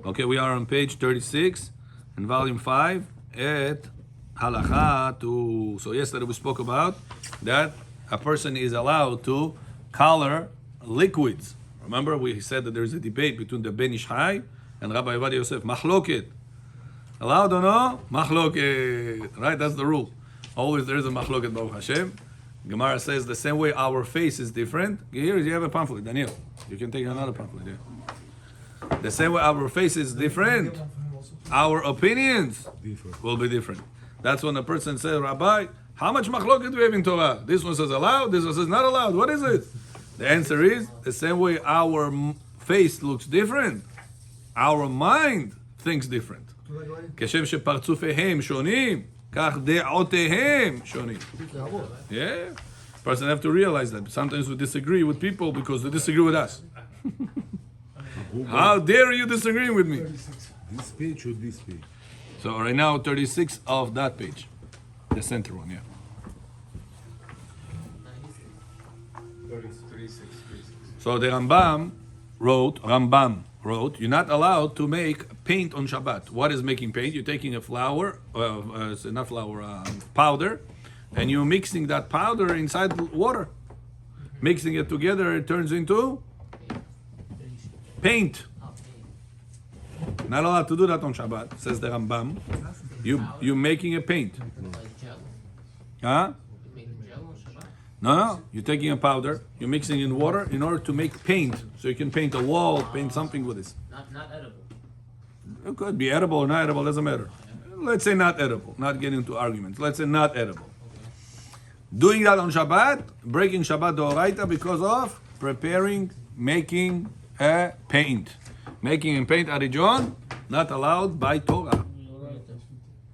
Okay, we are on page 36 in volume 5 at Halachot. So yesterday we spoke about that a person is allowed to color liquids. Remember we said that there's a debate between the Ben Ish Chai and Rabbi Ovadia Yosef. Machloket. Allowed or no? Machloket. Right, that's the rule. Always there is a machloket, Baruch Hashem. Gemara says the same way our face is different. Here you have a pamphlet, Daniel. You can take another pamphlet here. The same way our face is different, our opinions will be different. That's when a person says, Rabbi, how much machloket do we have in Torah? This one says allowed, this one says not allowed. What is it? The answer is, the same way our face looks different, our mind thinks different. כשם שפרצופיהם שונים, כך דעותיהם שונים. Yeah. Person have to realize that. Sometimes we disagree with people because they disagree with us. How dare you disagree with me? This page or this page? So right now 36 of that page. The center one, yeah. 36. So the Rambam wrote, you're not allowed to make paint on Shabbat. What is making paint? You're taking a flour, powder, and you're mixing that powder inside water. Mixing it together, it turns into paint. Not allowed to do that on Shabbat, says the Rambam. You're making a paint. Huh? No, you're taking a powder, you're mixing in water in order to make paint. So you can paint a wall, paint something with this. Not edible. It could be edible or not edible, doesn't matter. Let's say not edible, not getting into arguments. Let's say not edible. Doing that on Shabbat, breaking Shabbat d'oraita because of making a paint. Making and paint arijon, not allowed by Torah.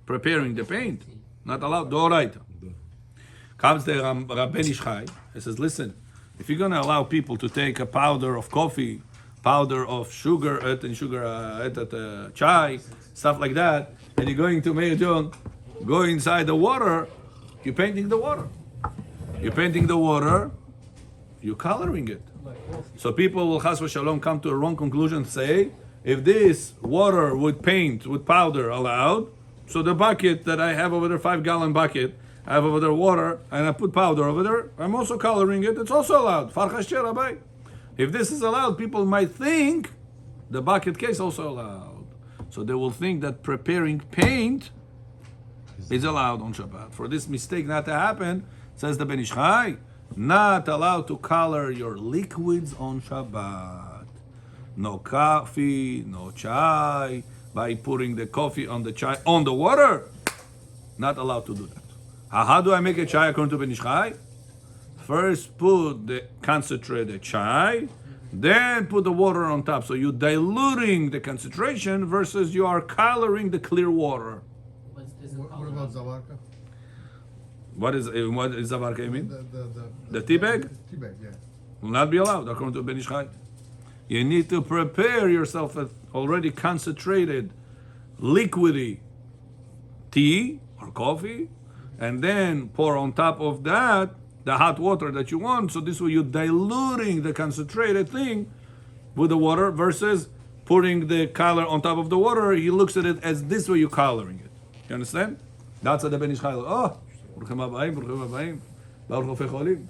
Preparing the paint, not allowed d'oraita. Comes the Rabben Ish Chai, he says, listen, if you're going to allow people to take a powder of coffee, powder of sugar, chai, stuff like that, and you're going to make John go inside the water, you're painting the water. You're painting the water, you're coloring it. So people will, chas v'shalom, come to a wrong conclusion and say, if this water with paint, with powder allowed, so the bucket that I have over there, 5-gallon bucket, I have over there water, and I put powder over there, I'm also coloring it, it's also allowed. Rabbi. If this is allowed, people might think the bucket case also allowed. So they will think that preparing paint is allowed on Shabbat. For this mistake not to happen, says the Ben Ish Chai, not allowed to color your liquids on Shabbat. No coffee, no chai, by putting the coffee on the chai on the water, not allowed to do that. How do I make a chai according to Ben Ish Chai? First put the concentrated chai, then put the water on top. So you're diluting the concentration versus you are coloring the clear water. What What about Zavarka? What is Zavarka, you mean? The tea bag? Tea bag, yeah. Will not be allowed according to Ben Ish Chai. You need to prepare yourself with already concentrated, liquidy tea or coffee, and then pour on top of that the hot water that you want. So this way you're diluting the concentrated thing with the water versus putting the color on top of the water. He looks at it as this way you're coloring it. You understand? That's what the Ben Ish Chai. Oh, Baruchim Abayim. Baruch Hofei Cholim.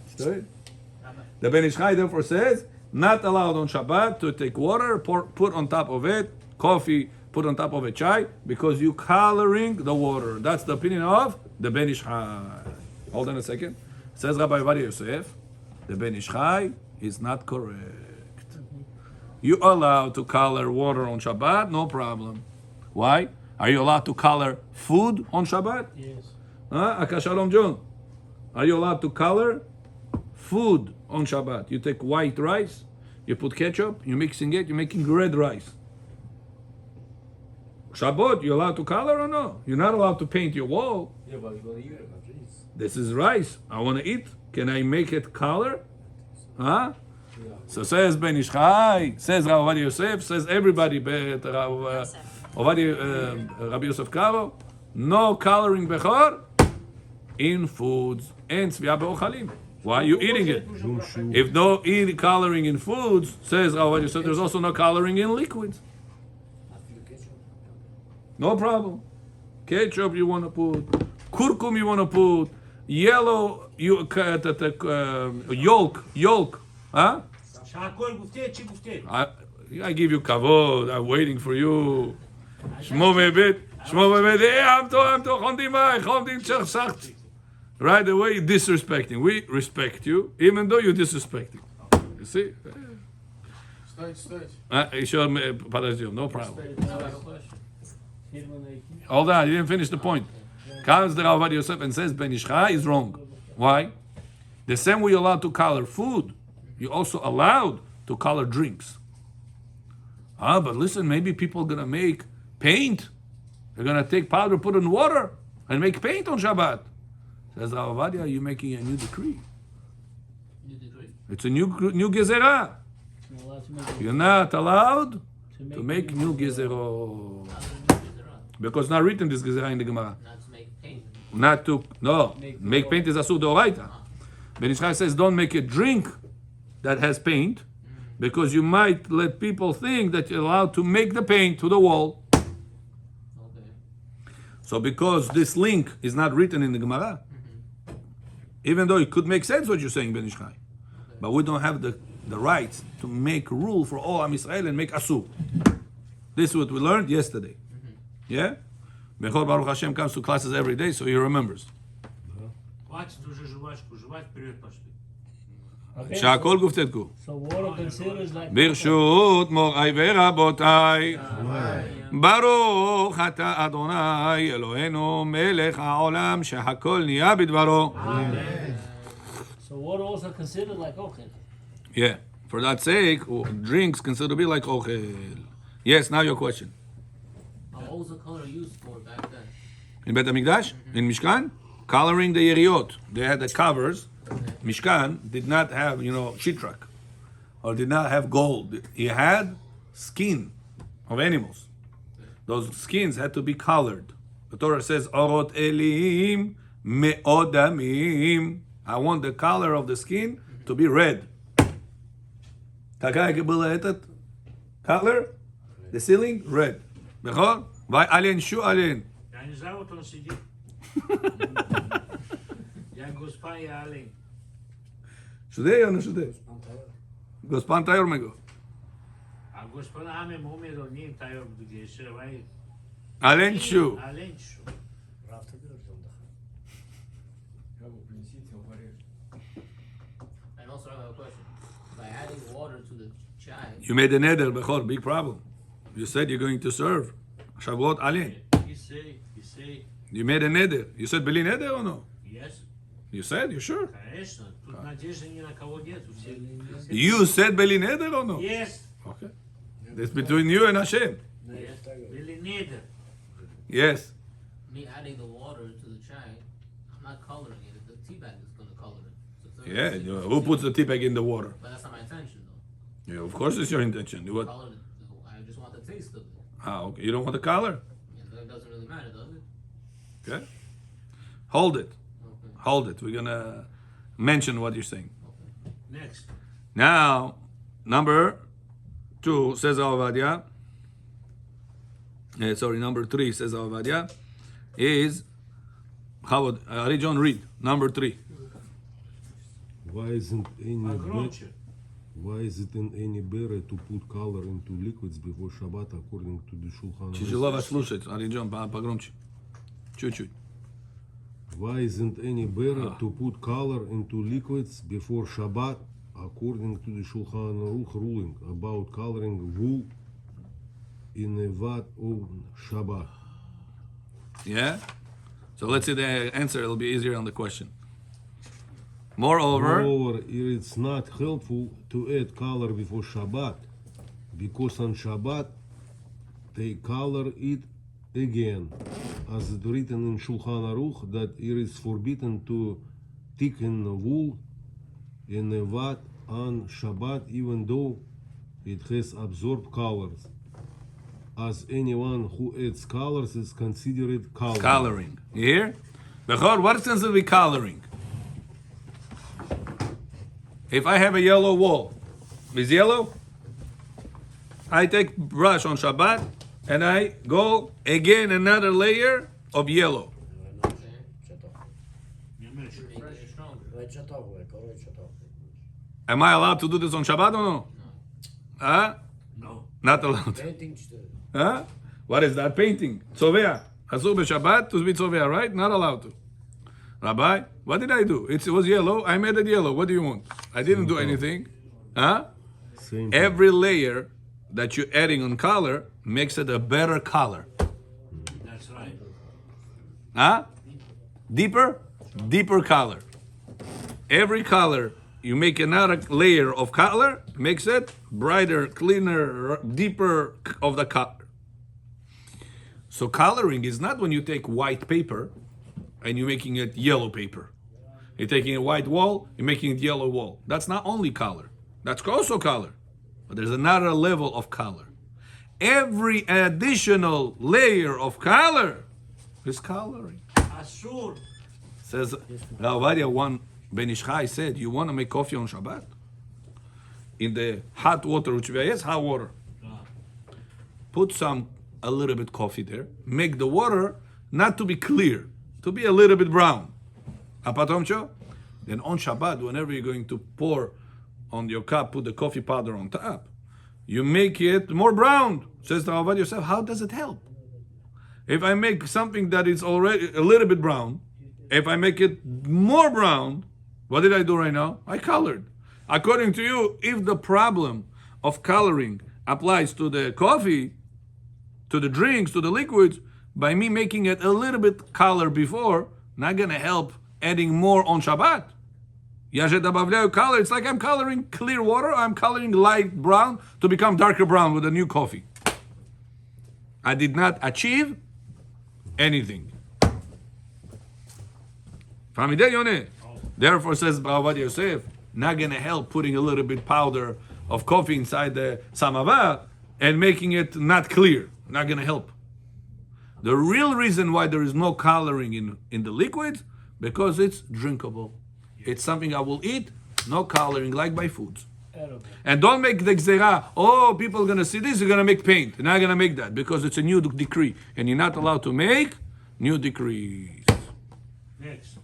The Ben Ish Chai therefore says, not allowed on Shabbat to take water, put on top of it coffee, put on top of a chai, because you coloring the water. That's the opinion of the Ben Ish Chai. Hold on a second. Says Rabbi Ovadia Yosef, the Ben Ish Chai is not correct. You are allowed to color water on Shabbat, no problem. Why? Are you allowed to color food on Shabbat? Yes. Akashalom John. Are you allowed to color food on Shabbat? You take white rice, you put ketchup, you're mixing it, you're making red rice. Shabbat, you're allowed to color or no? You're not allowed to paint your wall. Yeah, but you're going to eat it, please. This is rice. I want to eat. Can I make it color? Huh? Yeah. So says Ben Ish Chai, says Rabbi Ovadia Yosef, says everybody, Rabbi Yosef Karo, no coloring bechor in foods and tzviya be'ochalim. Why are you eating it? If no coloring in foods, says Rabbi Yosef, there's also no coloring in liquids. No problem. Ketchup you want to put, kurkum you want to put, yellow yolk, huh? שהכל גופתית, שגופתית. I give you kavod. I'm waiting for you. Shmo bebet, I'm to. Right away, disrespecting. We respect you, even though you're disrespecting. You see? Стоять. Еще подождем, no problem. Hold on, you didn't finish the point. Comes the Rav Yosef and says Ben Ishchai is wrong. Why? The same way you're allowed to color food, you're also allowed to color drinks. But listen, maybe people are gonna make paint. They're gonna take powder, put it in water, and make paint on Shabbat. Says Rav Avadia, you're making a new decree. New degree. It's a new gezerah. You're not allowed to make new gezerot. Because not written this gezerah in the Gemara. Not to make paint. Not to, no, make paint is asur d'oraita. Ben Ishchai says don't make a drink that has paint, because you might let people think that you're allowed to make the paint to the wall. Okay. So because this link is not written in the Gemara, even though it could make sense what you're saying, Ben Ishchai, but we don't have the right to make rule for all Am Yisrael and make asur. This is what we learned yesterday. Yeah? Bechor Baruch Hashem comes to classes every day, so he remembers. Хватит уже жвачку, жевать вперед пошли. Okay, שהכל גוף תדקו. so water considers like ברשות מוריי ורבותיי, ברוך אתה אדוני אלוהינו מלך העולם שהכל נהיה בדברו. so water also considered like okay. Yeah, for that sake, drinks considered to be like ochel. Yes, now your question. What was the color used for back then? In Bet HaMikdash, in Mishkan, coloring the yeriot. They had the covers. Mishkan did not have, sheetrock, or did not have gold. He had skin of animals. Those skins had to be colored. The Torah says, Orot elim me'odamim. I want the color of the skin to be red. Какая была этот color? The ceiling, red. Бехор? Вай ален шу ален. Я не знаю, вот он сидит. Я Госпан, я олень. Шудей, он шудей. Госпан Тайор мего. А Госпан аме момедо ним тайор где шевай. Ален шу. Олень шу. And also I have a question. By adding water to the chai, You made a neder, Bechor, big problem. You said you're going to serve. Shavuot alin. You say, You made a neder. You said beli neder or no? yes. You said, you sure? Конечно, тут надежды ни на кого нету. Все. You said beli neder or no? Yes. Okay. That's between you and Hashem. Yes. Или недер. Yes. me adding the water to the chai, I'm not coloring it. The tea bag is going to color it. So it's Yeah. not- Who puts the tea bag in the water? But that's not my intention, though. Yeah, of course it's your intention. What? Color it. I just want the taste of it. Okay. You don't want the color? Yeah, that doesn't really matter, does it? Okay. Hold it. Okay. Hold it. We're gonna mention what you're saying. Next. Now, number 2 says Avadia. Number 3 says Avadia is how would John read number 3? Why isn't Погромче. why is it any better to put color into liquids before Shabbat according to the Shulchan Aruch? Тяжело вас слушать, John, погромче. Чуть-чуть. Why isn't any better to put color into liquids before Shabbat according to the Shulchan Aruch ruling about coloring wool in a vat of Shabbat? Yeah? So let's see the answer. It'll be easier on the question. Moreover, It's not helpful to add color before Shabbat because on Shabbat they color it again, as it written in Shulchan Aruch that it is forbidden to thicken wool in a vat on Shabbat even though it has absorbed colors, as anyone who adds colors is considered coloring. coloring. You hear? Bechor, what sense of coloring? If I have a yellow wall, is yellow? I take brush on Shabbat, and I go again another layer of yellow. Making it stronger. Am I allowed to do this on Shabbat or no? Huh? No. Not allowed. Huh? What is that? Painting. Tzovea. Asur b'Shabbat to be tzovea, right? Not allowed to. Rabbi, what did I do? It was yellow. I made it yellow. What do you want? I didn't do anything. Huh? Same. Every layer that you're adding on color makes it a better color. That's right. Huh? Deeper? Deeper color. Every color, you make another layer of color, makes it brighter, cleaner, deeper of the color. So coloring is not when you take white paper and you're making it yellow paper. You're taking a white wall, you're making it yellow wall. That's not only color. That's also color. But there's another level of color. Every additional layer of color is coloring. Asur. Says Rav Ovadia, one Ben Ish Chai said, you want to make coffee on Shabbat? In the hot water, which is hot water. Put a little bit coffee there. Make the water not to be clear, to be a little bit brown. Apatomcho? Then on Shabbat, whenever you're going to pour on your cup, put the coffee powder on top. You make it more brown. Says Rav Ovadia Yosef, how does it help? If I make something that is already a little bit brown, if I make it more brown, what did I do right now? I colored. According to you, if the problem of coloring applies to the coffee, to the drinks, to the liquids, by me making it a little bit color before, not gonna help adding more on Shabbat. Color, it's like I'm coloring clear water, I'm coloring light brown to become darker brown with a new coffee. I did not achieve anything. Therefore, says Rav Ovadia Yosef, not gonna help putting a little bit powder of coffee inside the samavar and making it not clear. Not gonna help. The real reason why there is no coloring in the liquids, because it's drinkable. It's something I will eat, no coloring, like by foods. Edible. And don't make the gzera, oh, people are gonna see this, you're gonna make paint. You're not gonna make that, because it's a new decree. And you're not allowed to make new decrees. Next.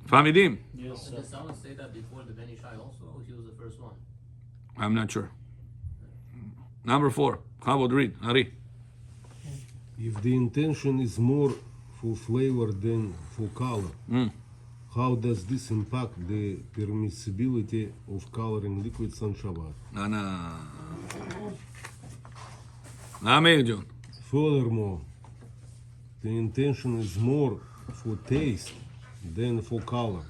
Famidim? Yes, sir. Did someone say that before the Ben Ish Chai also, or he was the first one? I'm not sure. Number 4. How about read? Ari. If the intention is more for flavor than for color, how does this impact the permissibility of coloring liquids on Shabbat? Na Meir John. Furthermore, the intention is more for taste than for color.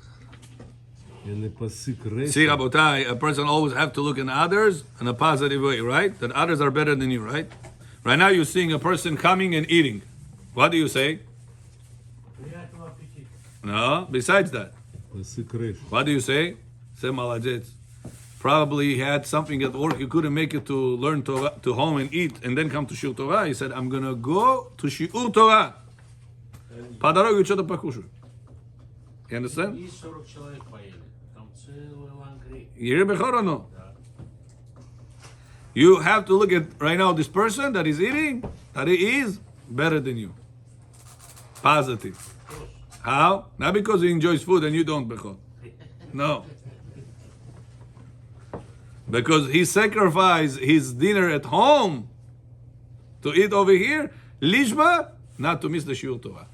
And the pasuk See, Rabotai, a person always have to look in others in a positive way, right? That others are better than you, right? Right now you're seeing a person coming and eating. What do you say? No, besides that. pasuk resh. What do you say? Say malajets. Probably he had something at work, he couldn't make it to learn Torah, to home and eat, and then come to Shiur Torah. He said, I'm gonna go to Shiur Torah. По дороге что-то покушаю. You understand? И 40 человек поели. Там целый лангри. You hear Bechor or no? You have to look at right now this person that is eating, that he is better than you. Positive. How? Not because he enjoys food and you don't, Bechor. No. Because he sacrificed his dinner at home to eat over here, lishma, not to miss the Shiur Torah.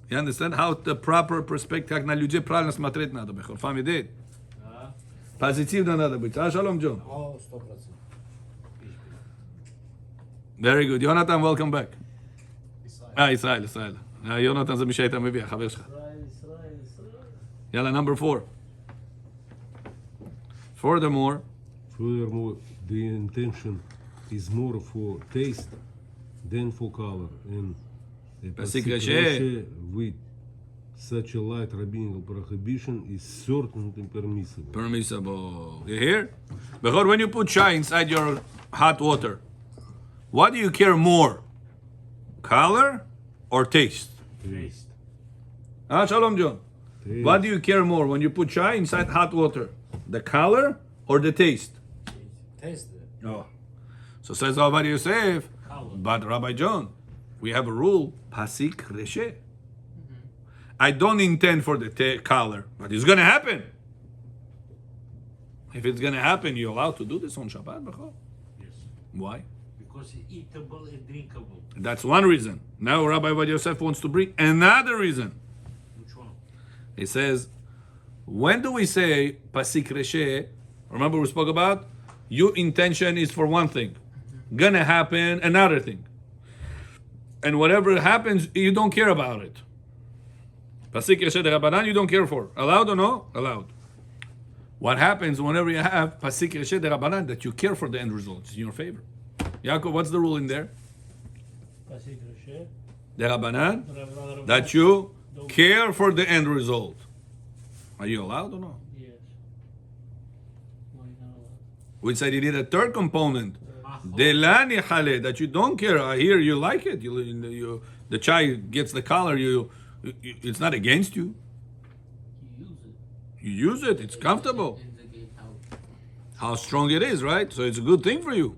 You understand how the proper perspective, как на людей правильно смотреть надо, Бехор. Фамидей. Позитивно надо быть. А, Shalom, John. О, 100%. Very good. Yonatan, welcome back. ישראל. יונתן זה מי שהיית מביא, החבר שלך. יאללה, number 4. Furthermore, the intention is more for taste than for color. And a Pasuk pasuk Rashi. Rashi with such a light rabbinical prohibition is certainly permissible. permissible. You hear? Bechor, when you put chai inside your hot water, what do you care more? Color or taste? Taste. Ah, Shalom, John. Taste. What do you care more when you put chai inside hot water? The color or the taste? Taste it. Oh. So says Rabbi Yosef, Color. but Rabbi John, we have a rule, pasik reshe. I don't intend for the color, but it's going to happen. If it's going to happen, you're allowed to do this on Shabbat, Bechor. Yes. Why? Because it's eatable and drinkable. That's one reason. Now Rabbi Yosef wants to bring another reason. Which one? He says, when do we say pasik reshe? Remember we spoke about? Your intention is for one thing. Gonna happen another thing. And whatever happens, you don't care about it. Pasik reshe de Rabbanan, you don't care for. Allowed or no? Allowed. What happens whenever you have pasik reshe de Rabbanan, that you care for the end results in your favor? Yaakov, what's the rule in there? Pasik Rashe. De Rabbanan, that you care for the end result. Are you allowed or no? Yes. Why not allowed? We said you need a third component. Delani chale, that you don't care. I hear you like it. The chai gets the color. It's not against you. You use it. You use it. It's comfortable. Indicate How strong it is, right? So it's a good thing for you.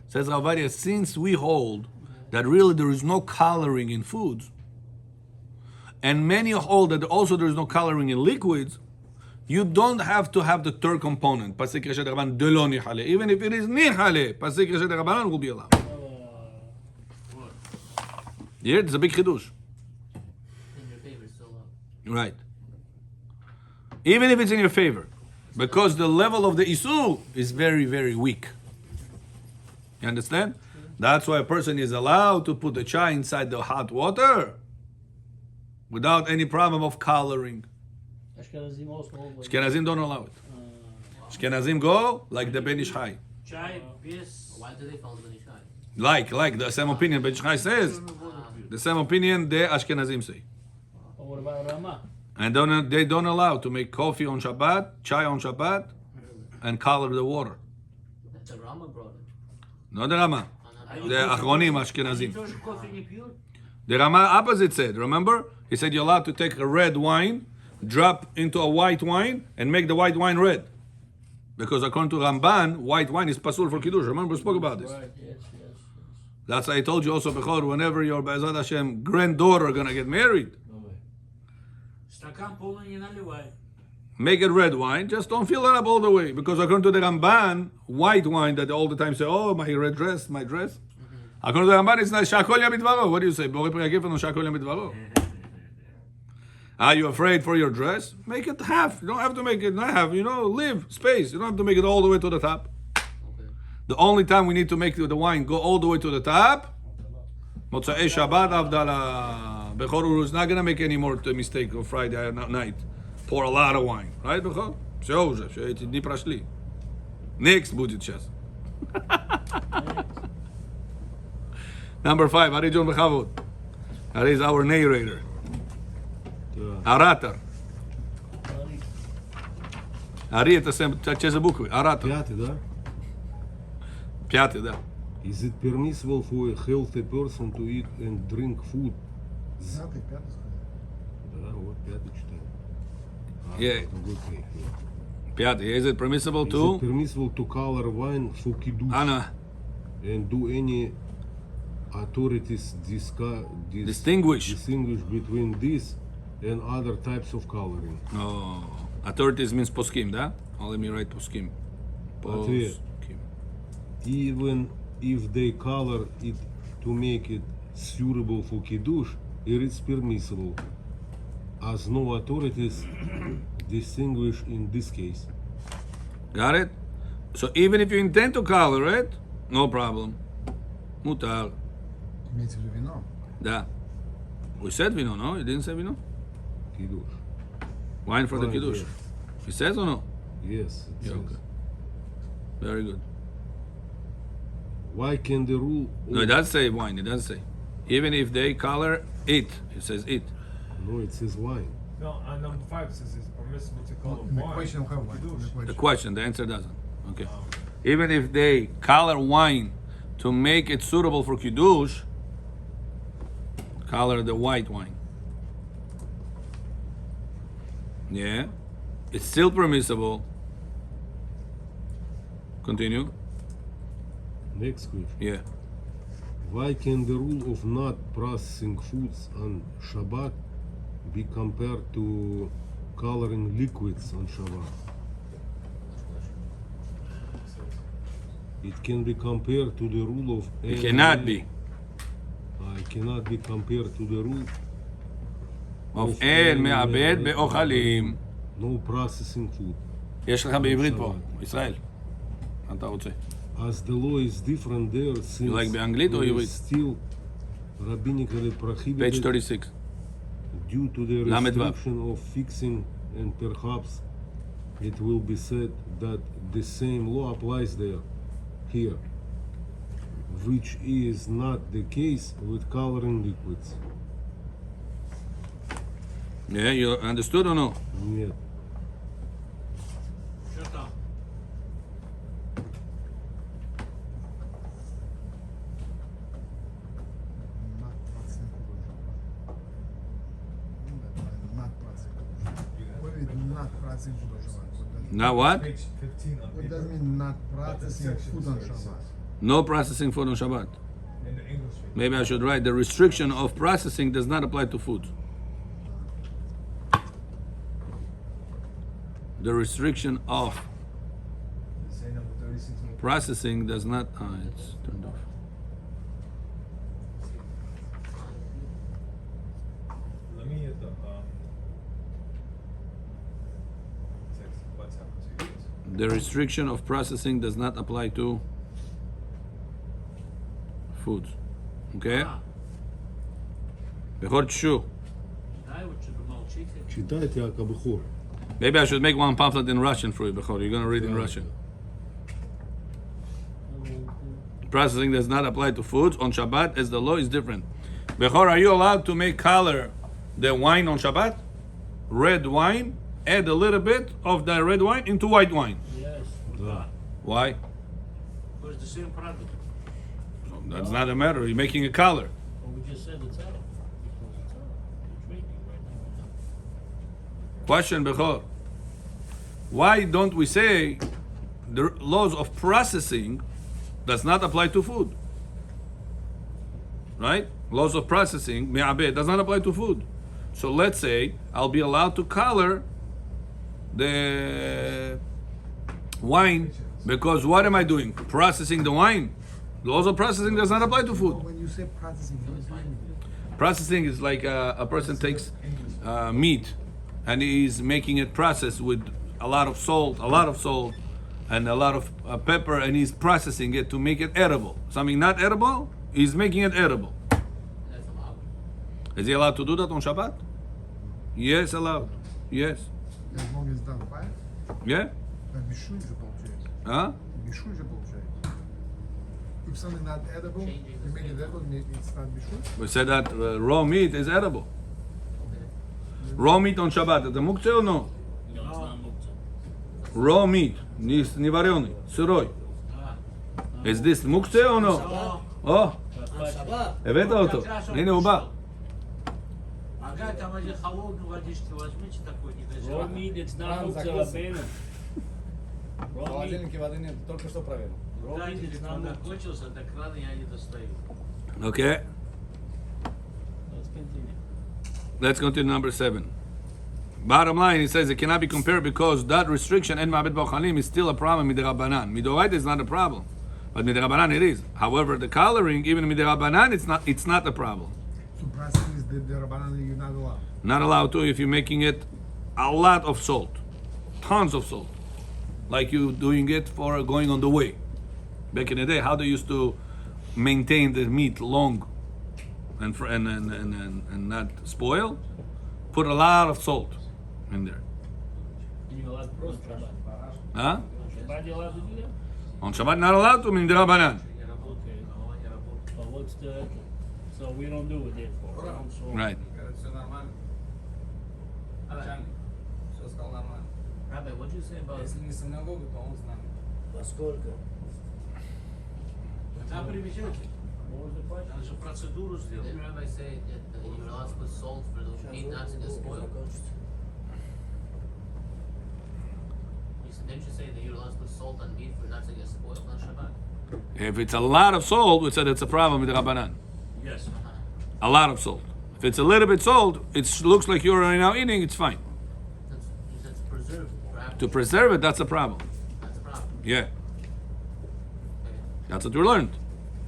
Says Ravadia, since we hold that really there is no coloring in foods, and many hold that also there is no coloring in liquids, you don't have to have the third component. Pasik reshe de Rabbanan de lo nihale. Even if it is nihale, pasik reshe de Rabbanan will be allowed. Yeah, it's a big chidush. in your favor still up. Right. Even if it's in your favor. Because the level of the isu is very, very weak. You understand? That's why a person is allowed to put the chai inside the hot water without any problem of coloring. Ashkenazim also hold like Ashkenazim don't allow it. Ashkenazim go like the Ben Ish Chai. Chai, bis. Why do they follow the Nishai? Like the same opinion Ben Ish Chai says. The same opinion the Ashkenazim say. But what about Rama? And they don't allow to make coffee on Shabbat, chai on Shabbat, and color the water. The Rama brought it. Not the Rama. The Achronim Ashkenazim. Тоже кофе не пьют? The Rama opposite said, remember? He said you're allowed to take a red wine, drop into a white wine, and make the white wine red. Because according to Ramban, white wine is pasul for Kiddush. Remember we spoke about this. Right, yes. That's why I told you also, Bechor, whenever your Be'ezat Hashem granddaughter gonna get married, Стакан полный не наливай. make it red wine, just don't fill it up all the way. Because according to the Ramban, white wine that they all the time say, oh, my red dress, my dress. According to the Ramban, it's not Shakol Yamidvaro. What do you say? Borei Pri Hagif no Shakol Yamidvaro. Are you afraid for your dress? Make it half. You don't have to make it not half. Leave space. You don't have to make it all the way to the top. Okay. The only time we need to make the wine go all the way to the top, Motzei Shabbat Avdala. Bechor is not going to make any more mistake on Friday night. Pour a lot of wine. Right, Bechor? Все уже. Все эти дни прошли. Next будет сейчас. Number 5. Ari John Bechavot. Ari is our narrator. Оратор. Ари это че за буквы? Оратор. Пятый, да? Пятый, да. Is it permissible for a healthy person to eat and drink food? Да, вот пятый читаю. Yeah. Другой кейс, yeah. Пятый. Is it permissible Is it to? permissible to color wine for kiddush Anna. and do any authorities Distinguish. between this and other types of coloring? Oh. Authorities means poskim, да? Oh, let me write poskim. Ответ. Poskim. Even if they color it to make it suitable for kiddush, it is permissible, as no authorities distinguish in this case. Got it? So even if you intend to color it, no problem. Mutar. Имеется в виду вино. Да. We said vino, no? You didn't say vino? Kiddush. Wine for the Wine, kiddush. yes. He says or no? Yes. It Yeah, says. okay. Very good. Why can the rule? No, it does say wine. It does say. Even if they color it. It says it. No, it says wine. No, on number 5 it says it's permissible to color In the wine. question of how for Kiddush. The question, the answer doesn't. Okay. Even if they color wine to make it suitable for kiddush, color the white wine. Yeah. It's still permissible. Continue. Next question. Yeah. Why can the rule of not processing foods on Shabbat be compared to coloring liquids on Shabbat? It can be compared to the rule of. It cannot be. It cannot be compared to the rule of אין מעבד באוכלים. no processing food. יש לך בעברית פה, ישראל. מה אתה רוצה? As the law is different there, since like באנגלית או there is עברית? still rabbinically Page prohibited 36. due to the למד ו'. restriction of fixing, and perhaps it will be said that the same law applies there, here, which is not the case with coloring liquids. Yeah, you understood or no? Нет. Что там? Not processing food on Shabbat. Not processing. What do you mean not processing food on Shabbat? Now what? Page 15 on What paper. does it mean not processing section food on 36. Shabbat? No processing food on Shabbat. In the English reading. Maybe I should write the restriction of processing does not apply to food. The restriction of Say number 36. processing does not. It's turned off. Let me hit the text. What's happened to you? The restriction of processing does not apply to foods. Okay? Bechor tshu. дай вот что помолчите. Читайте Акабухор. Maybe I should make one pamphlet in Russian for you, Bechor. You're gonna read in Russian. Processing does not apply to foods on Shabbat as the law is different. Bechor, are you allowed to make color the wine on Shabbat? Red wine, add a little bit of the red wine into white wine. Yes. Да. Why? Because the same product. That's not a matter. You're making a color. Well, we just said it's out. Because it's out. You're drinking right now. Question, Bechor. Why don't we say the laws of processing does not apply to food? Right? Laws of processing, me'abed, does not apply to food. So let's say I'll be allowed to color the wine because what am I doing? Processing the wine. The laws of processing does not apply to But food. when you say processing, what does it mean? Processing is like a person takes meat and he's making it processed with a lot of salt, and a lot of pepper, and he's processing it to make it edible. Something not edible, he's making it edible. That's allowed. Is he allowed to do that on Shabbat? Yes, allowed. Yes. As long as it's done fast, Yeah? как бешуй же получается. Huh? Бешуй же получается. If something not edible, Changing you the make it state. edible, it's not bishul. We said that raw meat is edible. Raw meat on Shabbat, это мукце or no? No, it's not muktzah. Raw meat, не вареный, сырой. Is this מוקצה or no? Oh, הבאת אותו. הנה הוא בא. Ага, там один холодную водички возьмите такой, не Raw газированный. meat, it's not Ран muktzah, закос. Rabbeinu. В Raw meat, холодильнике воды нет, только что проверил. raw meat Дайте, is not когда muktzah. кончился, так рано я не достаю. Okay, Let's continue. let's go to number 7. Bottom line, he says it cannot be compared because that restriction in Ma'abed Ba'ochalim is still a problem midirabanan. Midoraita is not a problem, but midirabanan it is. However, the coloring, even midirabanan, it's not a problem. So processing is the rabbanan you're not allowed. Not allowed to if you're making it a lot of salt, tons of salt, like you doing it for going on the way. Back in the day, how they used to maintain the meat long and not spoil, put a lot of salt in there. And you're allowed to roast Shabbat. Huh? On Shabbat, you're allowed to do that? On Shabbat, not allowed to min derabanan. Okay. But what's the... So we don't do it therefore. So Right. Все нормально. Начальник. Все сказал нормально. Rabbi, what'd you say about Если не синагога, то он с нами. Да, привезете. what was the question? Надо же процедуру сделать. Didn't Rabbi say that you're allowed to put salt for the meat not to get spoiled? Didn't you say that you're allowed to put salt on meat for not to get spoiled on Shabbat? If it's a lot of salt, we said it's a problem with the Rabbanan. Yes. A lot of salt. If it's a little bit salt, it looks like you're right now eating, it's fine. That's preserved. Perhaps To preserve it, that's a problem. that's a problem. Yeah, Okay. that's what we learned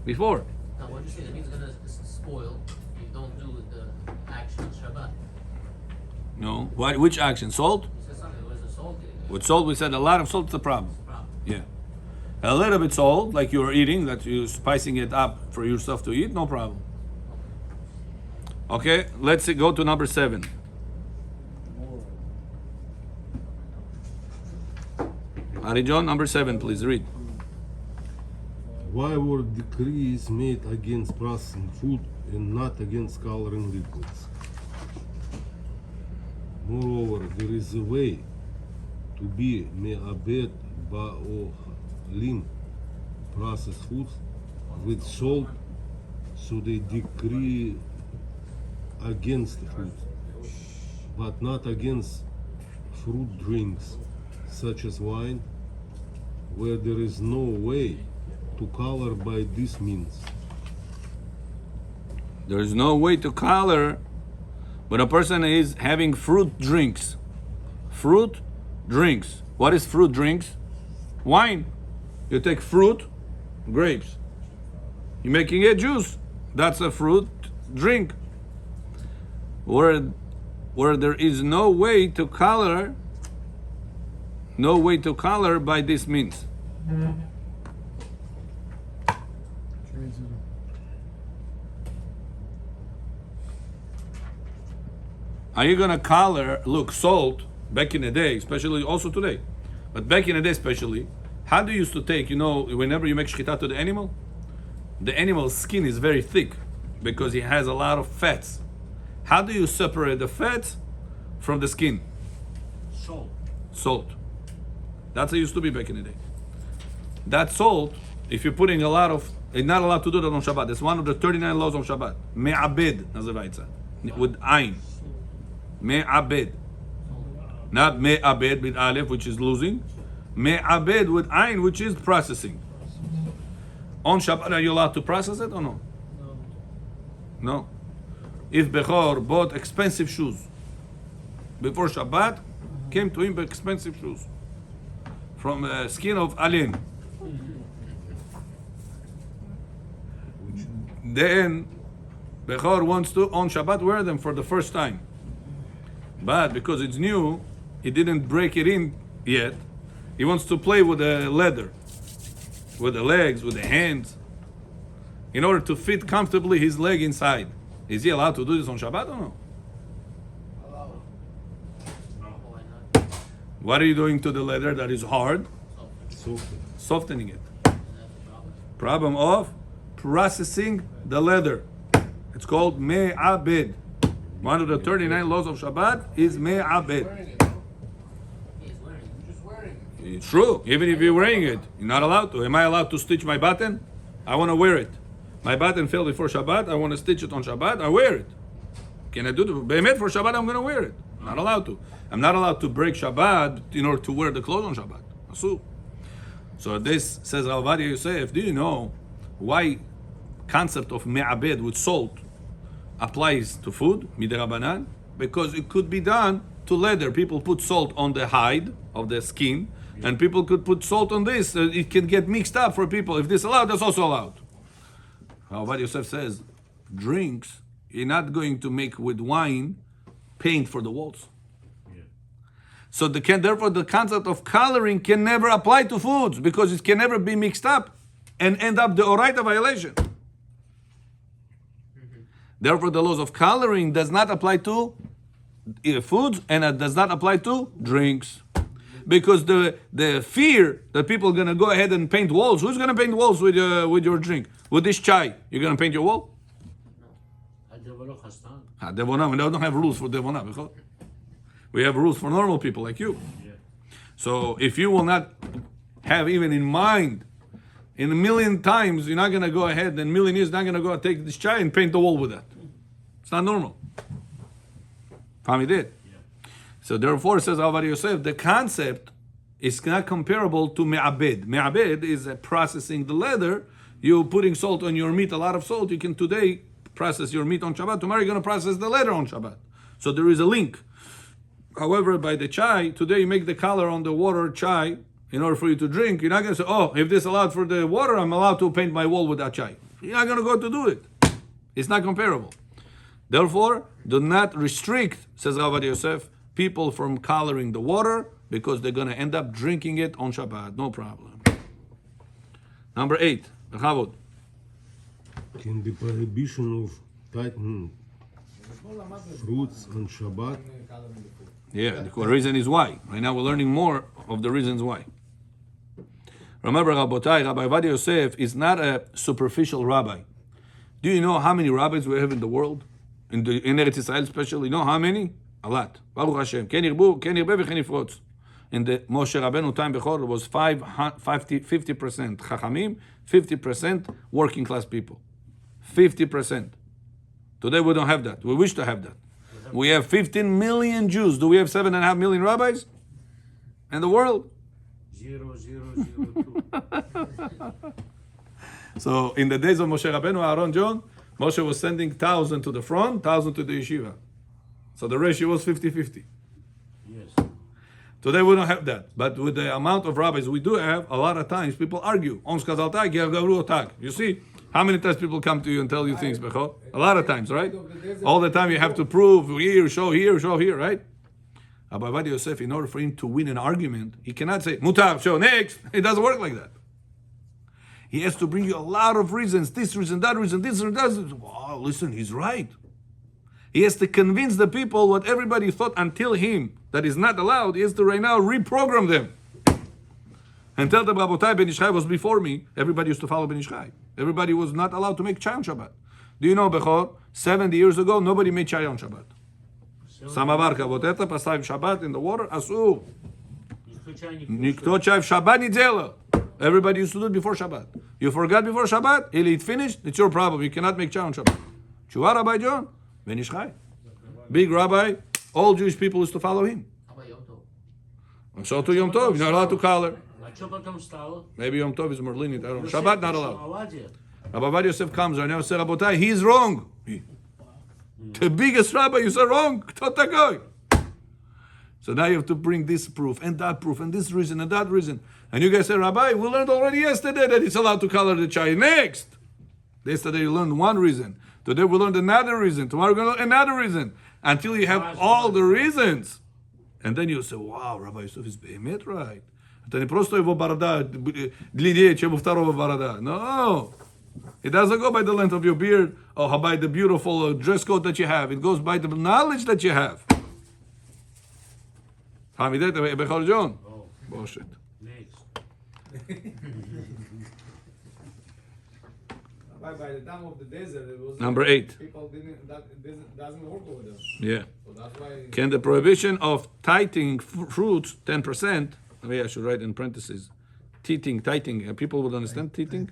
before. Now, what you say, that means it's gonna spoil if you don't do the action on Shabbat. No, which action? Salt? You said something, where's the salt? With salt, we said a lot of salt is a problem. Problem. Yeah. A little bit salt, like you're eating, that you're spicing it up for yourself to eat, no problem. Okay, let's go to number 7. Ari John, number 7, please read. Why were decrees made against processing food and not against coloring liquids? Moreover, there is a way to be me'abed ba'olim processed foods with salt, so they decree against the food, but not against fruit drinks such as wine, where there is no way to color by this means. There is no way to color when a person is having fruit drinks. Fruit drinks. What is fruit drinks? Wine. You take fruit, grapes. You're making a juice. That's a fruit drink. Where there is no way to color by this means. Are you gonna color? Look, salt back in the day, especially also today, but back in the day especially, how do you used to take? Whenever you make shchita to the animal's skin is very thick because he has a lot of fats. How do you separate the fats from the skin? Salt. That's how it used to be back in the day. That salt, if you're putting a lot of, you're not allowed to do that on Shabbat. It's one of the 39 laws on Shabbat. Me'abed, nazывается. With ayn. Me'abed. Not me'abed with aleph, which is losing. Me'abed with ayn, which is processing. On Shabbat, are you allowed to process it or no? No. If Bechor bought expensive shoes before Shabbat, came to him with expensive shoes from skin of alien. Then Bechor wants to on Shabbat wear them for the first time, but because it's new, he didn't break it in yet. He wants to play with the leather, with the legs, with the hands, in order to fit comfortably his leg inside. Is he allowed to do this on Shabbat or no? Why not? What are you doing to the leather that is hard? Soften. Softening it. Is that the problem? Problem of processing the leather. It's called me'abed. One of the 39 laws of Shabbat is me'abed. He's wearing it. Just wearing it. It's true. Even if you're wearing it, you're not allowed to. Am I allowed to stitch my button? I want to wear it. My button fell before Shabbat. I want to stitch it on Shabbat. I wear it. Can I do it? Be'emet for Shabbat, I'm going to wear it. Not allowed to. I'm not allowed to break Shabbat in order to wear the clothes on Shabbat. Asur. So this says Rav Ovadia Yosef. Do you know why concept of me'abed with salt applies to food, midrabanan? Because it could be done to leather. People put salt on the hide of the skin, and people could put salt on this. It can get mixed up for people. If this is allowed, that's also allowed. Rav Ovadia Yosef says, drinks, you're not going to make with wine paint for the walls. So therefore the concept of coloring can never apply to foods because it can never be mixed up and end up the oraita violation. Therefore the laws of coloring does not apply to foods and it does not apply to drinks. Because the fear that people are going to go ahead and paint walls, who's going to paint walls with your drink? With this chai, you're going to paint your wall? Devona, we don't have rules for Devona. We have rules for normal people like you. So if you will not have even in mind, in a million times, you're not going to go ahead, in a million years, not going to go take this chai and paint the wall with that. It's not normal. Fami did. So therefore, says Rav Ovadia Yosef, the concept It's not comparable to me'abed. Me'abed is processing the leather. You're putting salt on your meat, a lot of salt. You can today process your meat on Shabbat. Tomorrow you're going to process the leather on Shabbat. So there is a link. However, by the chai, today you make the color on the water chai in order for you to drink. You're not going to say, oh, if this allowed for the water, I'm allowed to paint my wall with that chai. You're not going to go to do it. It's not comparable. Therefore, do not restrict, says Rav Yosef, people from coloring the water because they're going to end up drinking it on Shabbat. No problem. Number 8, Bechavod. Can the prohibition of tightening fruits on Shabbat? Yeah, the reason is why. Right now we're learning more of the reasons why. Remember, Rabotai, Rabbi Avad Yosef is not a superficial rabbi. Do you know how many rabbis we have in the world? In Eretz Israel especially? You know how many? A lot. Baruch Hashem. Ken yirbu, ken yirbe, v'chen yifrotz. In the Moshe Rabbeinu time before, it was 50% Chachamim, 50% working class people. 50%. Today we don't have that. We wish to have that. We have 15 million Jews. Do we have 7.5 million rabbis in the world? 0.0002. So in the days of Moshe Rabbeinu, Aaron John, Moshe was sending 1,000 to the front, 1,000 to the yeshiva. So the ratio was 50-50. Yes. Today we don't have that. But with the amount of rabbis we do have, a lot of times people argue. You see, how many times people come to you and tell you things, Bechor? A lot of times, right? All the time you have to prove here, show here, right? Rabbi Avad Yosef, in order for him to win an argument, he cannot say, Mutar, show, next. It doesn't work like that. He has to bring you a lot of reasons, this reason, that reason, this reason, that reason. Wow, listen, he's right. He has to convince the people what everybody thought until him that is not allowed. He has to right now reprogram them. And tell them, Rabotai, Ben Ish Chai was before me. Everybody used to follow Ben Ish Chai. Everybody was not allowed to make chai on Shabbat. Do you know, Bechor, 70 years ago, nobody made chai on Shabbat. Samavar kavoteta, pasav Shabbat in the water, asur. Nikto chai Shabbat nidzela. Everybody used to do it before Shabbat. You forgot before Shabbat, it finished, it's your problem. You cannot make chai on Shabbat. Tshuva Rabbi John, Ben Ish Chai. Big rabbi, all Jewish people used to follow him. How about Yom Tov? So to Yom Tov, you're not allowed to color. A čo potom stalo? Maybe Yom Tov is more lenient. I don't know. Shabbat not allowed. Allowed. Rabbi Avad Yosef comes right now and says, Rabotai, he's wrong. The biggest rabbi, you said wrong. So now you have to bring this proof and that proof and this reason and that reason. And you guys say, Rabbi, we learned already yesterday that it's allowed to color the chai. Next. Yesterday you learned one reason. Today we learned another reason. Tomorrow we're going to learn another reason. Until you have all the reasons. And then you say, wow, Rabbi Yosef is behemet right. Это не просто его борода длиннее, чем у второго борода. No. It doesn't go by the length of your beard or by the beautiful dress code that you have. It goes by the knowledge that you have. Bechor John? Bullshit. Next. By the time of the desert, it was Number 8. people doesn't work over there. Yeah. So that's why. Can the prohibition of tightening fruits 10%? Maybe I should write in parentheses. Tightening. People would understand tightening?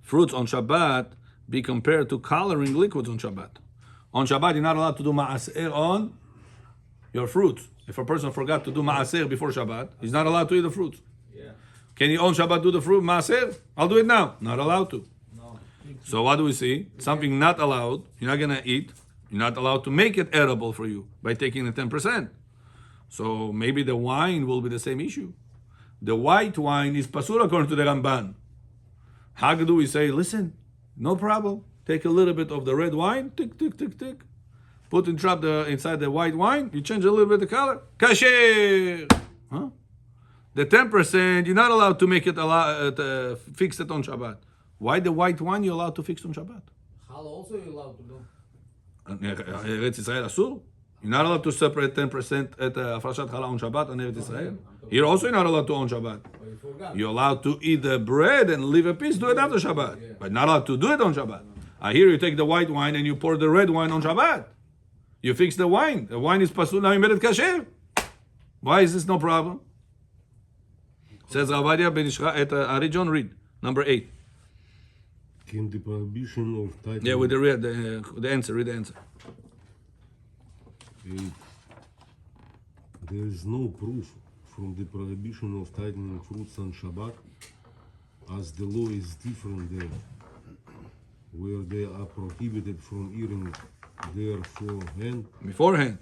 Fruits on Shabbat be compared to coloring liquids on Shabbat. On Shabbat, you're not allowed to do ma'aser on your fruits. If a person forgot to do ma'aser before Shabbat, he's not allowed to eat the fruits. Yeah. Can you on Shabbat do the fruit ma'aser? I'll do it now. Not allowed to. No. So what do we see? Something not allowed, you're not going to eat. You're not allowed to make it edible for you by taking the 10%. So maybe the wine will be the same issue. The white wine is pasur according to the Ramban. How do we say, listen, no problem. Take a little bit of the red wine, tick. Put and drop inside the white wine. You change a little bit the color. Kasher. Huh? The 10%, you're not allowed to make it fix it on Shabbat. Why the white wine you're allowed to fix on Shabbat? Hal also you're allowed to do. Eretz Israel asur. You're not allowed to separate 10% at Afrashat Chala on Shabbat on Eretz Israel. Here also you're not allowed to on Shabbat. But you forgot. You're allowed to eat the bread and leave a piece, do it after Shabbat. But not allowed to do it on Shabbat. Here you take the white wine and you pour the red wine on Shabbat. You fix the wine. The wine is pasul, now you made it kasher. Why is this no problem? Says Ravadia Ben Ishra at Ari John, read. Number 8. Can the prohibition of tightening... Yeah, with the answer, read the answer. There is no proof from the prohibition of tightening fruits on Shabbat, as the law is different there, where they are prohibited from eating beforehand,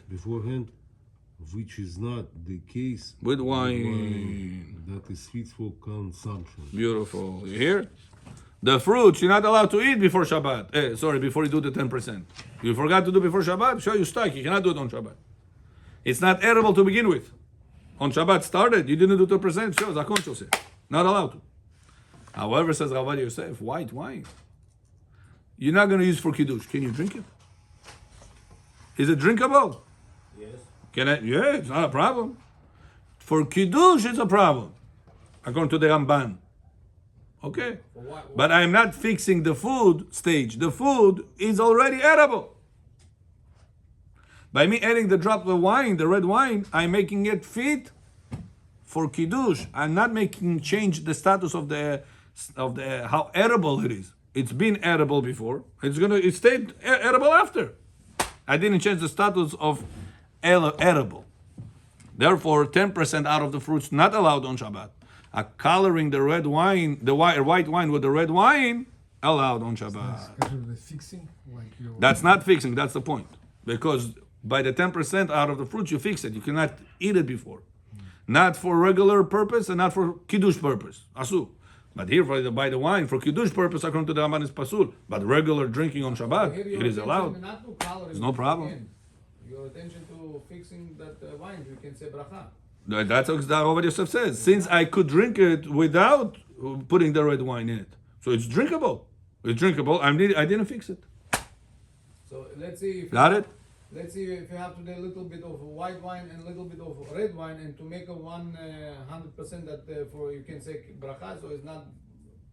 which is not the case With wine. that is fit for consumption. Beautiful. You hear? The fruits you're not allowed to eat before Shabbat. Before you do the 10%. You forgot to do before Shabbat, sure, you stuck. You cannot do it on Shabbat. It's not edible to begin with. On Shabbat started, you didn't do 10%, sure, Zakon Shoseh. Not allowed to. However, says Ravad Yosef, white wine. You're not going to use for Kiddush. Can you drink it? Is it drinkable? Yes. Yeah, it's not a problem. For Kiddush, it's a problem. According to the Ramban. Okay? But I'm not fixing the food stage. The food is already edible. By me adding the drop of wine, the red wine, I'm making it fit for Kiddush. I'm not making change the status of the how edible it is. It's been edible before. It stayed edible after. I didn't change the status of edible. Therefore, 10% out of the fruits not allowed on Shabbat. Coloring the red wine, white wine with the red wine, allowed on Shabbat. Скажи, the fixing, like you. That's not fixing, that's the point. Because by the 10% out of the fruits, you fix it. You cannot eat it before. Not for regular purpose and not for Kiddush purpose. Asu. But here, by the wine, for Kiddush purpose, according to the Ramban, is pasul. But regular drinking on Shabbat, it is allowed. There's no problem. Your attention to fixing that wine, you can say bracha. That's what Ravad Yosef says. Since I could drink it without putting the red wine in it. So it's drinkable. It's drinkable. I didn't fix it. So let's see if Got it? let's see if you have to do a little bit of white wine and a little bit of red wine, and to make a 100% that for you can say bracha, so it's not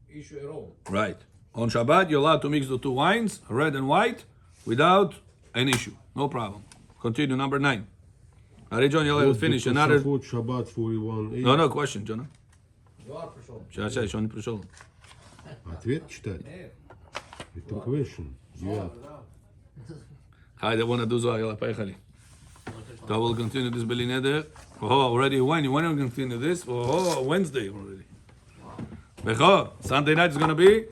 issue at all. Right. On Shabbat, you're allowed to mix the two wines, red and white, without an issue. No problem. Continue, number 9. Alright, John, you'll finish. Another... Shabbat 41. No, question, John. Yoar пришел. Сейчас, еще не пришел. Ответ читать? Это question. Yeah. Хайде, wanna do Zohar, יאללה, поехали. So we'll continue this Beli Neder. Oh, already when? You want to continue this? Oh, Wednesday already. Bechor, Sunday night is going to be